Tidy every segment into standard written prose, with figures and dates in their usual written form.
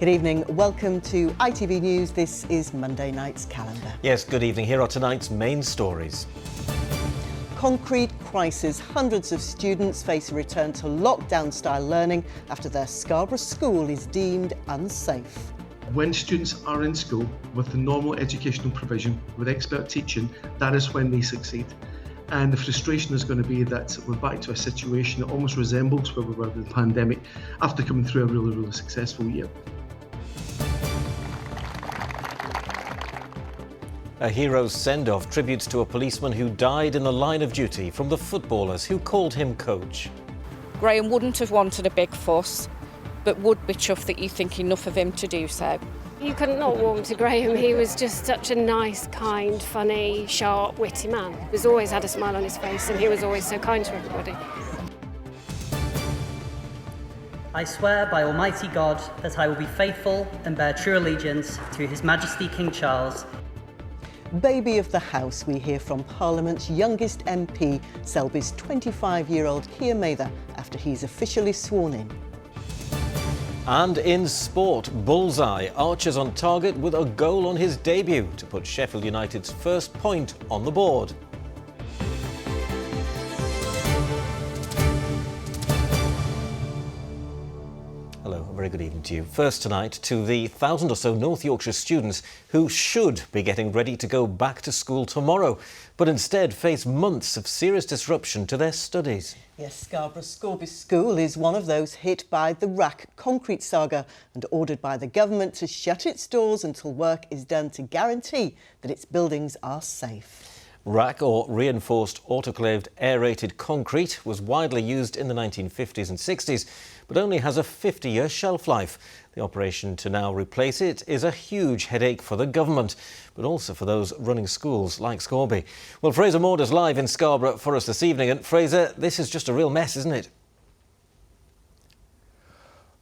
Good evening. Welcome to ITV News. This is Monday night's calendar. Yes, good evening. Here are tonight's main stories. Concrete crisis. Hundreds of students face a return to lockdown-style learning after their Scarborough school is deemed unsafe. When students are in school with the normal educational provision, with expert teaching, that is when they succeed. And the frustration is going to be that we're back to a situation that almost resembles where we were with the pandemic after coming through a really successful year. A hero's send-off, tributes to a policeman who died in the line of duty from the footballers who called him coach. Graham wouldn't have wanted a big fuss, but would be chuffed that you think enough of him to do so. You couldn't not warm to Graham. He was just such a nice, kind, funny, sharp, witty man. He's always had a smile on his face and he was always so kind to everybody. I swear by Almighty God that I will be faithful and bear true allegiance to His Majesty King Charles. Baby of the house, we hear from Parliament's youngest MP, Selby's 25-year-old Keir Mather, after he's officially sworn in. And in sport, bullseye, Archer's on target with a goal on his debut to put Sheffield United's first point on the board. Hello, a very good evening to you. First tonight to the 1,000 or so North Yorkshire students who should be getting ready to go back to school tomorrow, but instead face months of serious disruption to their studies. Yes, Scarborough Scorby School is one of those hit by the RAC concrete saga and ordered by the government to shut its doors until work is done to guarantee that its buildings are safe. RAC, or reinforced autoclaved aerated concrete, was widely used in the 1950s and 60s, but only has a 50-year shelf life. The operation to now replace it is a huge headache for the government, but also for those running schools like Scorby. Well, Fraser Morder's live in Scarborough for us this evening. And Fraser, this is just a real mess, isn't it?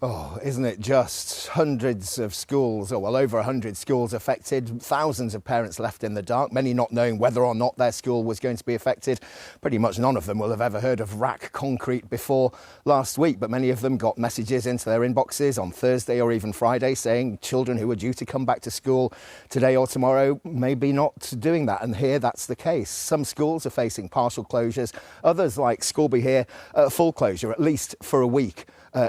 Oh, isn't it just? Hundreds of schools, or well over 100 schools affected, thousands of parents left in the dark, many not knowing whether or not their school was going to be affected. Pretty much none of them will have ever heard of RAC concrete before last week, but many of them got messages into their inboxes on Thursday or even Friday saying children who were due to come back to school today or tomorrow may be not doing that, and here that's the case. Some schools are facing partial closures, others like Scorby here, full closure, at least for a week.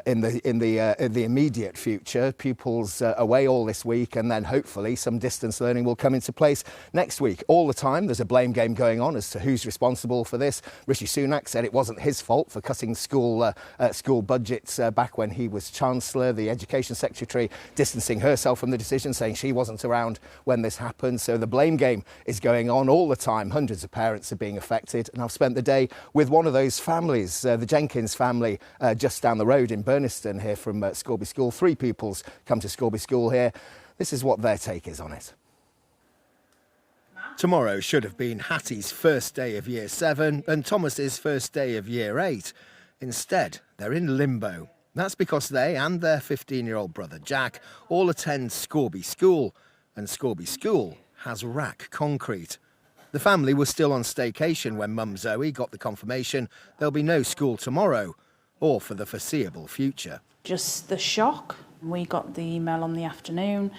In the immediate future, pupils away all this week, and then hopefully some distance learning will come into place next week. All the time there's a blame game going on as to who's responsible for this. Rishi Sunak said it wasn't his fault for cutting school budgets back when he was Chancellor. The Education Secretary distancing herself from the decision, saying she wasn't around when this happened. So the blame game is going on all the time. Hundreds of parents are being affected, and I've spent the day with one of those families, the Jenkins family, just down the road in Burniston here from Scorby School. 3 pupils come to Scorby School here. This is what their take is on it. Tomorrow should have been Hattie's first day of Year 7 and Thomas's first day of Year 8. Instead, they're in limbo. That's because they and their 15-year-old brother Jack all attend Scorby School, and Scorby School has RAC concrete. The family was still on staycation when Mum Zoe got the confirmation there'll be no school tomorrow, or for the foreseeable future. Just the shock. We got the email on the afternoon.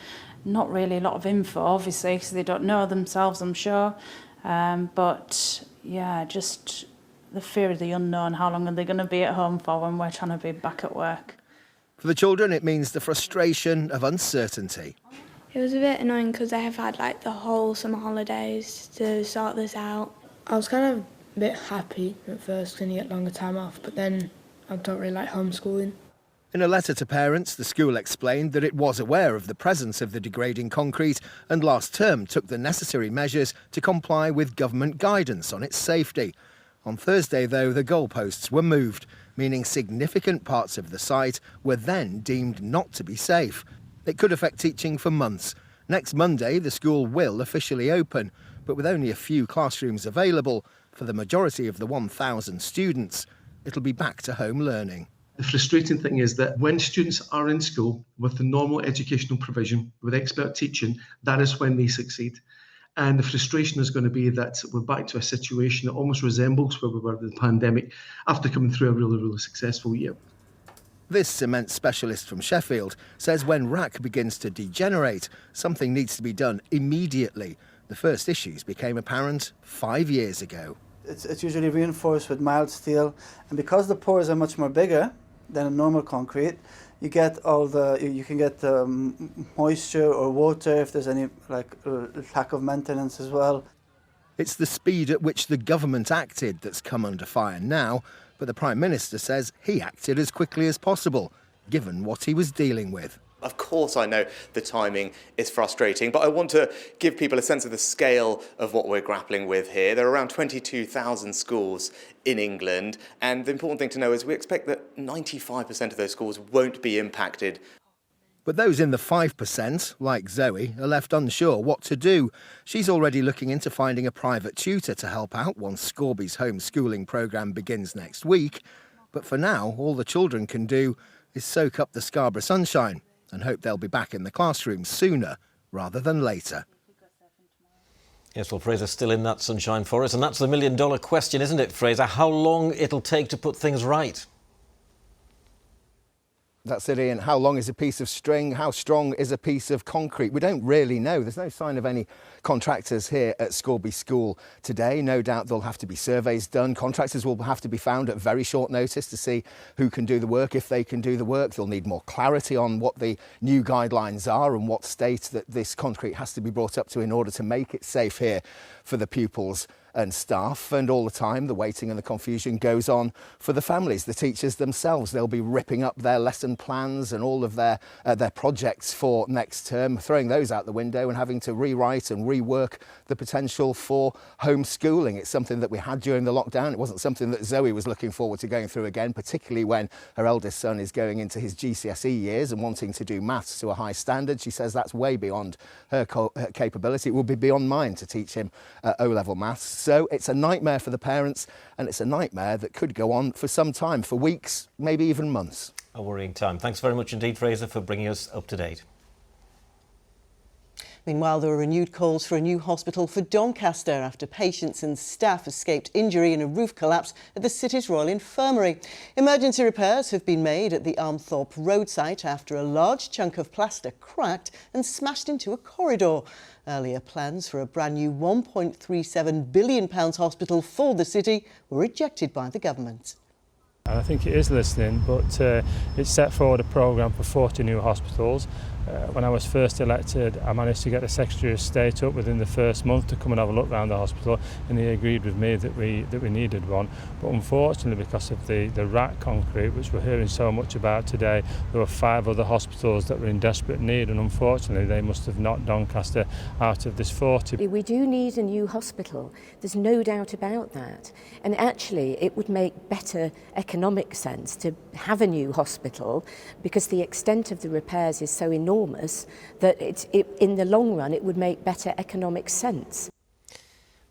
Not really a lot of info, obviously, because they don't know themselves, I'm sure. But yeah, just the fear of the unknown. How long are they going to be at home for when we're trying to be back at work? For the children, it means the frustration of uncertainty. It was a bit annoying because I have had the whole summer holidays to sort this out. I was kind of a bit happy at first when you get longer time off, but then I don't really like homeschooling. In a letter to parents, the school explained that it was aware of the presence of the degrading concrete and last term took the necessary measures to comply with government guidance on its safety. On Thursday, though, the goalposts were moved, meaning significant parts of the site were then deemed not to be safe. It could affect teaching for months. Next Monday, the school will officially open, but with only a few classrooms available for the majority of the 1,000 students. It'll be back to home learning. The frustrating thing is that when students are in school with the normal educational provision, with expert teaching, that is when they succeed. And the frustration is going to be that we're back to a situation that almost resembles where we were with the pandemic after coming through a really successful year. This cement specialist from Sheffield says when RAC begins to degenerate, something needs to be done immediately. The first issues became apparent 5 years ago. It's usually reinforced with mild steel, and because the pores are much more bigger than a normal concrete, you get you can get moisture or water if there's any lack of maintenance as well. It's the speed at which the government acted that's come under fire now, but the Prime Minister says he acted as quickly as possible, given what he was dealing with. Of course I know the timing is frustrating, but I want to give people a sense of the scale of what we're grappling with here. There are around 22,000 schools in England, and the important thing to know is we expect that 95% of those schools won't be impacted. But those in the 5%, like Zoe, are left unsure what to do. She's already looking into finding a private tutor to help out once Scorby's homeschooling programme begins next week. But for now, all the children can do is soak up the Scarborough sunshine and hope they'll be back in the classroom sooner rather than later. Yes, well, Fraser's still in that sunshine for us, and that's the million-dollar question, isn't it, Fraser? How long it'll take to put things right? That's it, Ian. How long is a piece of string? How strong is a piece of concrete? We don't really know. There's no sign of any contractors here at Scorby School today. No doubt there'll have to be surveys done. Contractors will have to be found at very short notice to see who can do the work, if they can do the work. They'll need more clarity on what the new guidelines are and what state that this concrete has to be brought up to in order to make it safe here for the pupils and staff. And all the time the waiting and the confusion goes on for the families, the teachers themselves. They'll be ripping up their lesson plans and all of their projects for next term, throwing those out the window and having to rewrite and rework the potential for homeschooling. It's something that we had during the lockdown. It wasn't something that Zoe was looking forward to going through again, particularly when her eldest son is going into his GCSE years and wanting to do maths to a high standard. She says that's way beyond her capability. It will be beyond mine to teach him O-level maths. So it's a nightmare for the parents, and it's a nightmare that could go on for some time, for weeks, maybe even months. A worrying time. Thanks very much indeed, Fraser, for bringing us up to date. Meanwhile, there are renewed calls for a new hospital for Doncaster after patients and staff escaped injury in a roof collapse at the city's Royal Infirmary. Emergency repairs have been made at the Armthorpe Road site after a large chunk of plaster cracked and smashed into a corridor. Earlier plans for a brand new £1.37 billion hospital for the city were rejected by the government. And I think it is listening, but it set forward a programme for 40 new hospitals. When I was first elected, I managed to get the Secretary of State up within the first month to come and have a look around the hospital, and he agreed with me that we needed one. But unfortunately, because of the RAC concrete, which we're hearing so much about today, there were 5 other hospitals that were in desperate need, and unfortunately they must have knocked Doncaster out of this 40. We do need a new hospital, there's no doubt about that. And actually it would make better economic sense to have a new hospital because the extent of the repairs is so enormous that in the long run it would make better economic sense.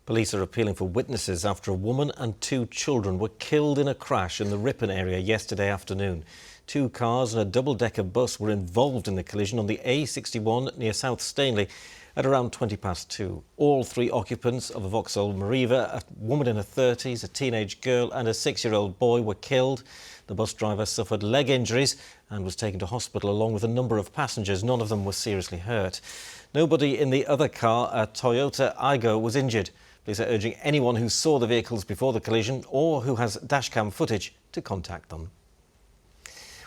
Police are appealing for witnesses after a woman and 2 children were killed in a crash in the Ripon area yesterday afternoon. 2 cars and a double-decker bus were involved in the collision on the A61 near South Stainley at around 2:20. All 3 occupants of a Vauxhall Mariva, a woman in her 30s, a teenage girl and a 6-year-old boy were killed. The bus driver suffered leg injuries and was taken to hospital along with a number of passengers. None of them were seriously hurt. Nobody in the other car, a Toyota Aygo, was injured. Police are urging anyone who saw the vehicles before the collision or who has dashcam footage to contact them.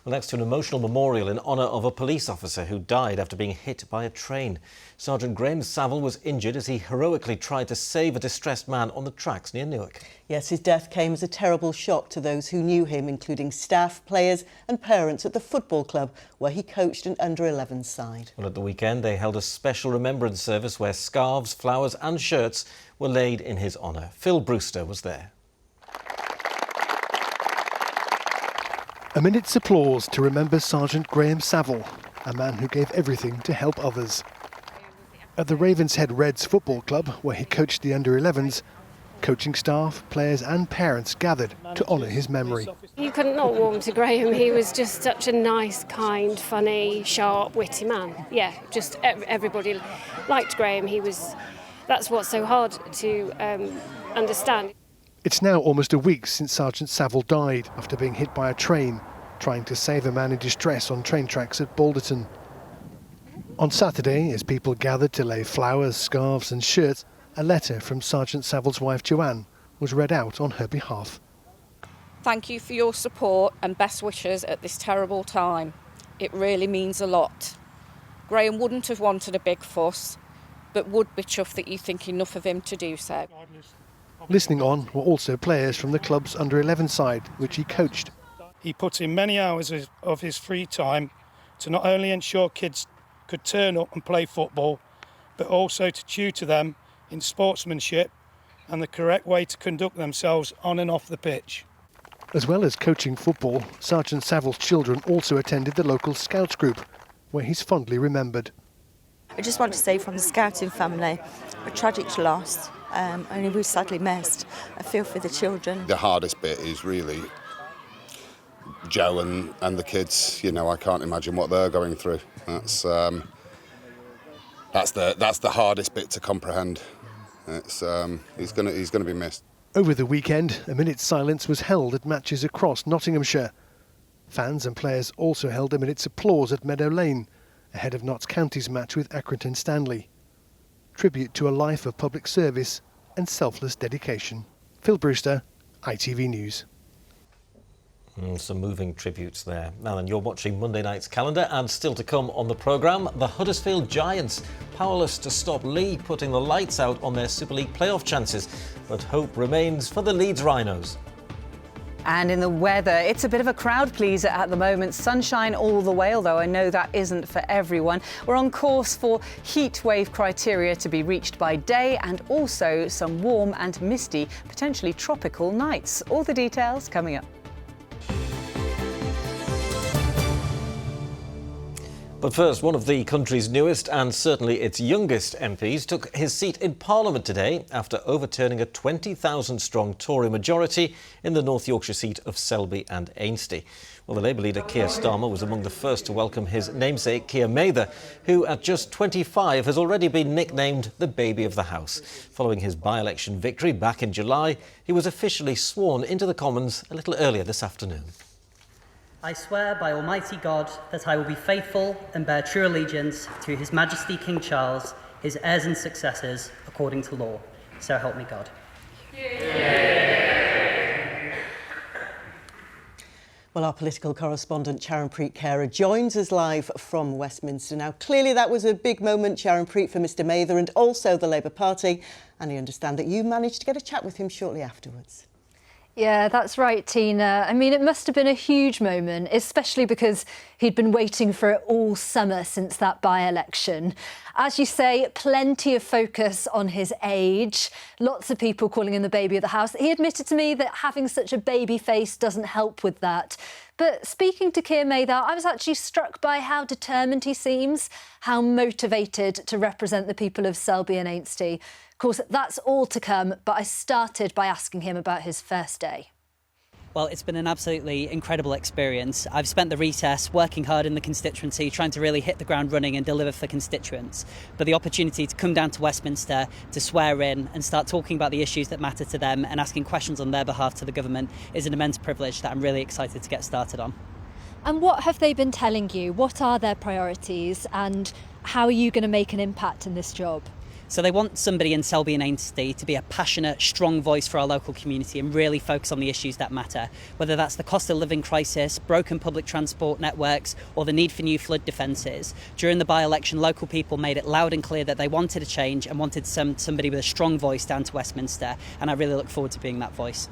Well, next to an emotional memorial in honour of a police officer who died after being hit by a train. Sergeant Graham Savile was injured as he heroically tried to save a distressed man on the tracks near Newark. Yes, his death came as a terrible shock to those who knew him, including staff, players and parents at the football club where he coached an under-11 side. Well, at the weekend they held a special remembrance service where scarves, flowers and shirts were laid in his honour. Phil Brewster was there. A minute's applause to remember Sergeant Graham Savile, a man who gave everything to help others. At the Ravenshead Reds football club, where he coached the under-11s, coaching staff, players and parents gathered to honour his memory. You couldn't not warm to Graham. He was just such a nice, kind, funny, sharp, witty man. Yeah, just everybody liked Graham. That's what's so hard to understand. It's now almost a week since Sergeant Savile died after being hit by a train. trying to save a man in distress on train tracks at Balderton. On Saturday, as people gathered to lay flowers, scarves and shirts, a letter from Sergeant Savile's wife Joanne was read out on her behalf. Thank you for your support and best wishes at this terrible time. It really means a lot. Graham wouldn't have wanted a big fuss, but would be chuffed that you think enough of him to do so. Listening on were also players from the club's under-11 side, which he coached. He put in many hours of his free time to not only ensure kids could turn up and play football, but also to tutor them in sportsmanship and the correct way to conduct themselves on and off the pitch. As well as coaching football, Sergeant Savile's children also attended the local Scouts group, where he's fondly remembered. I just want to say from the Scouting family, a tragic loss, and he was sadly missed. I feel for the children. The hardest bit is really Joe and the kids. You know, I can't imagine what they're going through. That's the hardest bit to comprehend. It's he's going to be missed. Over the weekend, a minute's silence was held at matches across Nottinghamshire. Fans and players also held a minute's applause at Meadow Lane, ahead of Notts County's match with Accrington Stanley. Tribute to a life of public service and selfless dedication. Phil Brewster, ITV News. Some moving tributes there. Now then, you're watching Monday night's calendar, and still to come on the programme, the Huddersfield Giants, powerless to stop Leigh putting the lights out on their Super League playoff chances, but hope remains for the Leeds Rhinos. And in the weather, it's a bit of a crowd pleaser at the moment. Sunshine all the way, although I know that isn't for everyone. We're on course for heat wave criteria to be reached by day, and also some warm and misty, potentially tropical nights. All the details coming up. But first, one of the country's newest and certainly its youngest MPs took his seat in Parliament today after overturning a 20,000-strong Tory majority in the North Yorkshire seat of Selby and Ainsty. Well, the Labour leader Keir Starmer was among the first to welcome his namesake Keir Mather, who at just 25 has already been nicknamed the baby of the House. Following his by-election victory back in July, he was officially sworn into the Commons a little earlier this afternoon. I swear by Almighty God that I will be faithful and bear true allegiance to His Majesty King Charles, his heirs and successors, according to law. So help me God. Well, our political correspondent Charanpreet Khera joins us live from Westminster. Now, clearly that was a big moment, Charanpreet, for Mr Mather and also the Labour Party. And I understand that you managed to get a chat with him shortly afterwards. Yeah, that's right, Tina. I mean, it must have been a huge moment, especially because he'd been waiting for it all summer since that by-election. As you say, plenty of focus on his age, lots of people calling him the baby of the house. He admitted to me that having such a baby face doesn't help with that. But speaking to Keir Mather, I was actually struck by how determined he seems, how motivated to represent the people of Selby and Ainsty. Of course, that's all to come, but I started by asking him about his first day. Well, it's been an absolutely incredible experience. I've spent the recess working hard in the constituency, trying to really hit the ground running and deliver for constituents. But the opportunity to come down to Westminster, to swear in and start talking about the issues that matter to them and asking questions on their behalf to the government is an immense privilege that I'm really excited to get started on. And what have they been telling you? What are their priorities and how are you going to make an impact in this job? So they want somebody in Selby and Ainsty to be a passionate, strong voice for our local community and really focus on the issues that matter, whether that's the cost of living crisis, broken public transport networks, or the need for new flood defences. During the by-election, local people made it loud and clear that they wanted a change and wanted somebody with a strong voice down to Westminster, and I really look forward to being that voice.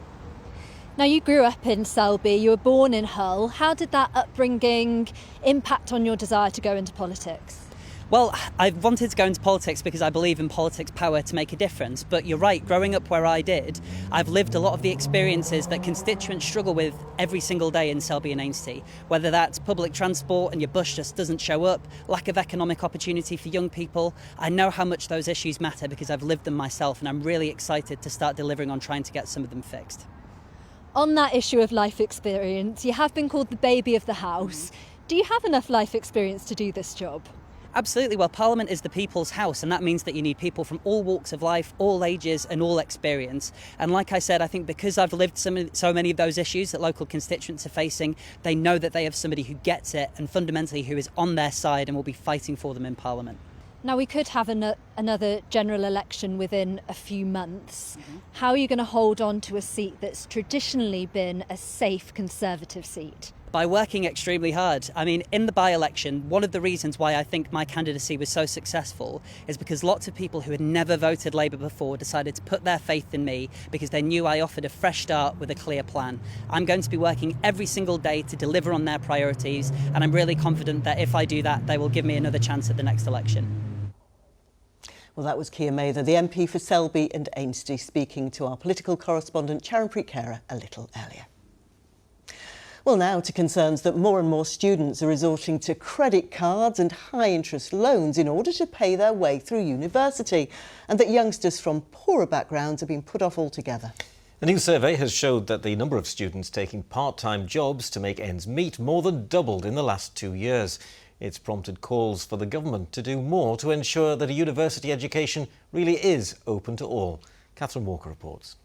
Now, you grew up in Selby, you were born in Hull. How did that upbringing impact on your desire to go into politics? Well, I've wanted to go into politics because I believe in politics' power to make a difference. But you're right, growing up where I did, I've lived a lot of the experiences that constituents struggle with every single day in Selby and Ainsty. Whether that's public transport and your bus just doesn't show up, lack of economic opportunity for young people. I know how much those issues matter because I've lived them myself, and I'm really excited to start delivering on trying to get some of them fixed. On that issue of life experience, you have been called the baby of the house. Do you have enough life experience to do this job? Absolutely. Well, Parliament is the people's house, and that means that you need people from all walks of life, all ages and all experience. And like I said, I think because I've lived so many of those issues that local constituents are facing, they know that they have somebody who gets it and fundamentally who is on their side and will be fighting for them in Parliament. Now, we could have another general election within a few months. How are you going to hold on to a seat that's traditionally been a safe Conservative seat? By working extremely hard. I mean, in the by-election, one of the reasons why I think my candidacy was so successful is because lots of people who had never voted Labour before decided to put their faith in me because they knew I offered a fresh start with a clear plan. I'm going to be working every single day to deliver on their priorities, and I'm really confident that if I do that, they will give me another chance at the next election. Well, that was Keir Mather, the MP for Selby and Ainsty, speaking to our political correspondent Charanpreet Kaur a little earlier. Well, now to concerns that more and more students are resorting to credit cards and high-interest loans in order to pay their way through university, and that youngsters from poorer backgrounds are being put off altogether. A new survey has showed that the number of students taking part-time jobs to make ends meet more than doubled in the last 2 years. It's prompted calls for the government to do more to ensure that a university education really is open to all. Catherine Walker reports.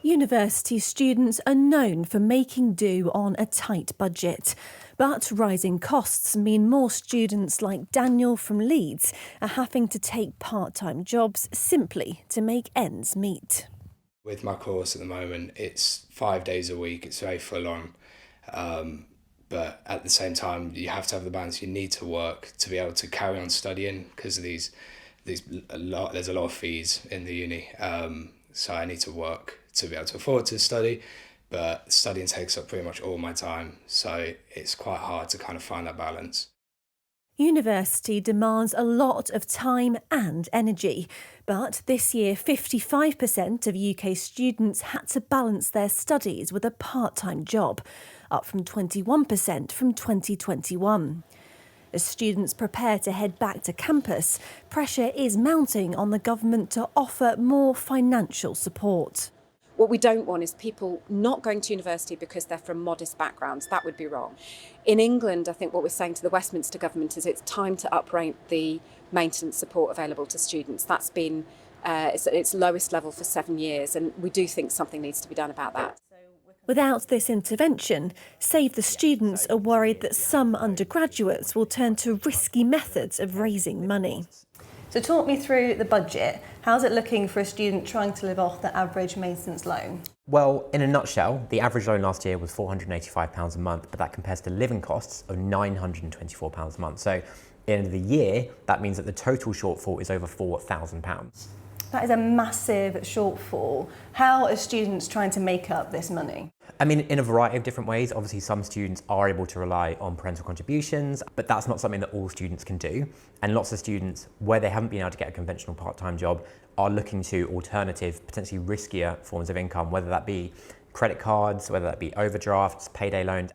University students are known for making do on a tight budget. But rising costs mean more students like Daniel from Leeds are having to take part-time jobs simply to make ends meet. With my course at the moment, it's 5 days a week, it's very full on. But at the same time, you have to have the balance. You need to work to be able to carry on studying because of there's a lot of fees in the uni. So I need to work to be able to afford to study, but studying takes up pretty much all my time. So it's quite hard to kind of find that balance. University demands a lot of time and energy, but this year 55% of UK students had to balance their studies with a part-time job, up from 21% from 2021. As students prepare to head back to campus, pressure is mounting on the government to offer more financial support. What we don't want is people not going to university because they're from modest backgrounds. That would be wrong. In England, I think what we're saying to the Westminster government is it's time to uprate the maintenance support available to students. That's been it's at its lowest level for 7 years, and we do think something needs to be done about that. Without this intervention, Save the Students are worried that some undergraduates will turn to risky methods of raising money. So talk me through the budget. How's it looking for a student trying to live off the average maintenance loan? Well, in a nutshell, the average loan last year was £485 a month, but that compares to living costs of £924 a month. So at the end of the year, that means that the total shortfall is over £4,000. That is a massive shortfall. How are students trying to make up this money? I mean, in a variety of different ways. Obviously, some students are able to rely on parental contributions, but that's not something that all students can do. And lots of students, where they haven't been able to get a conventional part-time job, are looking to alternative, potentially riskier forms of income, whether that be credit cards, whether that be overdrafts, payday loans.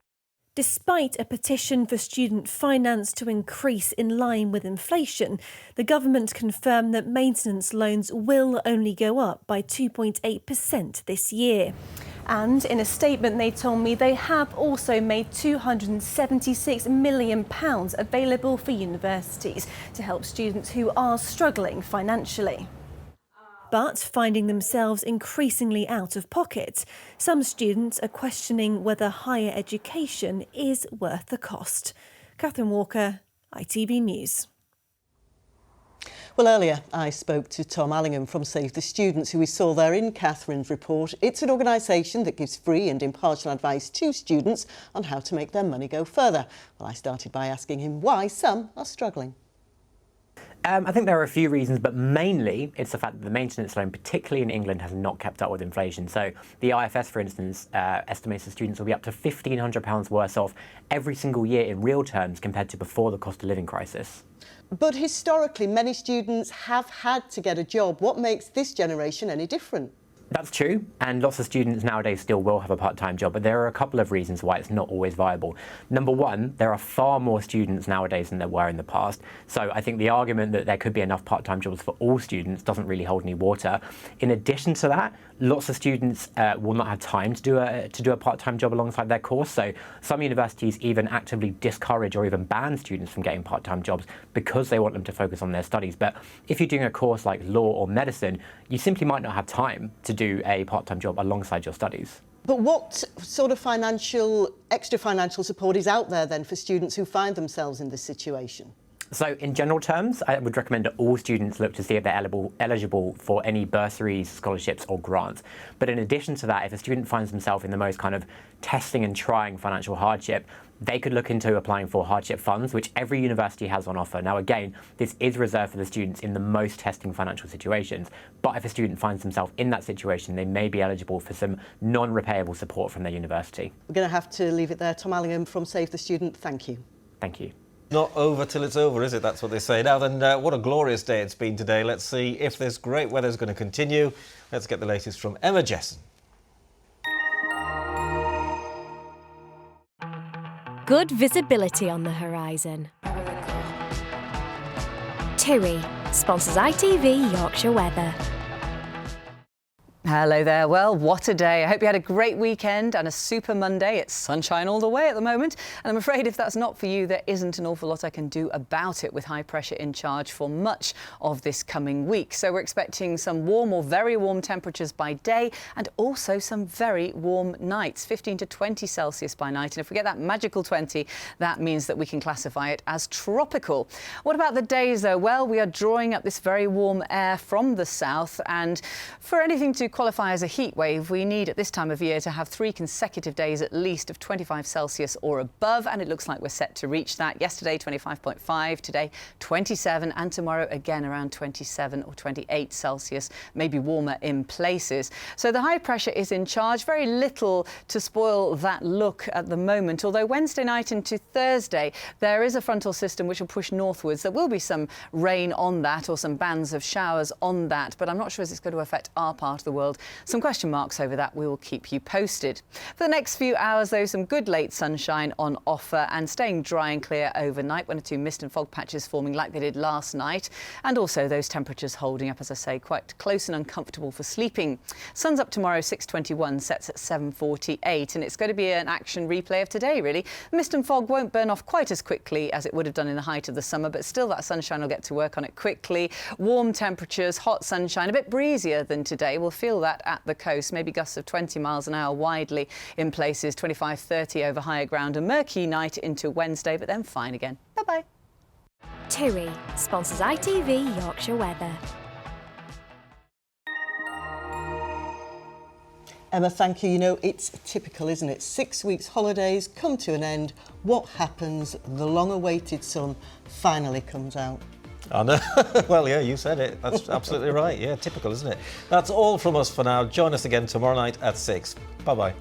Despite a petition for student finance to increase in line with inflation, the government confirmed that maintenance loans will only go up by 2.8% this year. And in a statement, they told me they have also made £276 million available for universities to help students who are struggling financially. But finding themselves increasingly out of pocket, some students are questioning whether higher education is worth the cost. Catherine Walker, ITV News. Well, earlier I spoke to Tom Allingham from Save the Students, who we saw there in Catherine's report. It's an organisation that gives free and impartial advice to students on how to make their money go further. Well, I started by asking him why some are struggling. I think there are a few reasons, but mainly it's the fact that the maintenance loan, particularly in England, has not kept up with inflation. So the IFS, for instance, estimates that students will be up to £1,500 worse off every single year in real terms compared to before the cost of living crisis. But historically, many students have had to get a job. What makes this generation any different? That's true, and lots of students nowadays still will have a part-time job, but there are a couple of reasons why it's not always viable. Number one, there are far more students nowadays than there were in the past, so I think the argument that there could be enough part-time jobs for all students doesn't really hold any water. In addition to that, lots of students will not have time to do a part-time job alongside their course, so some universities even actively discourage or even ban students from getting part-time jobs because they want them to focus on their studies. But if you're doing a course like law or medicine, you simply might not have time to do a part-time job alongside your studies. But what sort of extra financial support is out there then for students who find themselves in this situation? So in general terms, I would recommend that all students look to see if they're eligible for any bursaries, scholarships or grants. But in addition to that, if a student finds themselves in the most kind of testing and trying financial hardship, they could look into applying for hardship funds, which every university has on offer. Now, again, this is reserved for the students in the most testing financial situations. But if a student finds themselves in that situation, they may be eligible for some non-repayable support from their university. We're going to have to leave it there. Tom Allingham from Save the Student, thank you. Thank you. Not over till it's over, is it? That's what they say. Now then, what a glorious day it's been today. Let's see if this great weather is going to continue. Let's get the latest from Emma Jessen. Good visibility on the horizon. TUI sponsors ITV Yorkshire Weather. Hello there. Well, what a day. I hope you had a great weekend and a super Monday. It's sunshine all the way at the moment. And I'm afraid if that's not for you, there isn't an awful lot I can do about it with high pressure in charge for much of this coming week. So we're expecting some warm or very warm temperatures by day and also some very warm nights, 15 to 20 Celsius by night. And if we get that magical 20, that means that we can classify it as tropical. What about the days though? Well, we are drawing up this very warm air from the south, and for anything to qualify as a heat wave, we need at this time of year to have 3 consecutive days at least of 25 Celsius or above, and it looks like we're set to reach that. Yesterday 25.5, today 27, and tomorrow again around 27 or 28 Celsius, maybe warmer in places. So the high pressure is in charge. Very little to spoil that look at the moment, although Wednesday night into Thursday there is a frontal system which will push northwards. There will be some rain on that or some bands of showers on that, but I'm not sure if it's going to affect our part of the world. Some question marks over that. We will keep you posted. For the next few hours, though, some good late sunshine on offer and staying dry and clear overnight. 1 or 2 mist and fog patches forming like they did last night. And also those temperatures holding up, as I say, quite close and uncomfortable for sleeping. Sun's up tomorrow, 6:21, sets at 7:48. And it's going to be an action replay of today, really. Mist and fog won't burn off quite as quickly as it would have done in the height of the summer, but still that sunshine will get to work on it quickly. Warm temperatures, hot sunshine, a bit breezier than today. We'll feel that at the coast, maybe gusts of 20 miles an hour widely in places, 25, 30 over higher ground. A murky night into Wednesday, but then fine again. Bye-bye. TUI sponsors ITV Yorkshire Weather. Emma, thank you. You know, it's typical, isn't it? 6 weeks holidays come to an end. What happens? The long-awaited sun finally comes out. I know. Well, yeah, you said it. That's absolutely right. Yeah, typical, isn't it? That's all from us for now. Join us again tomorrow night at 6. Bye-bye.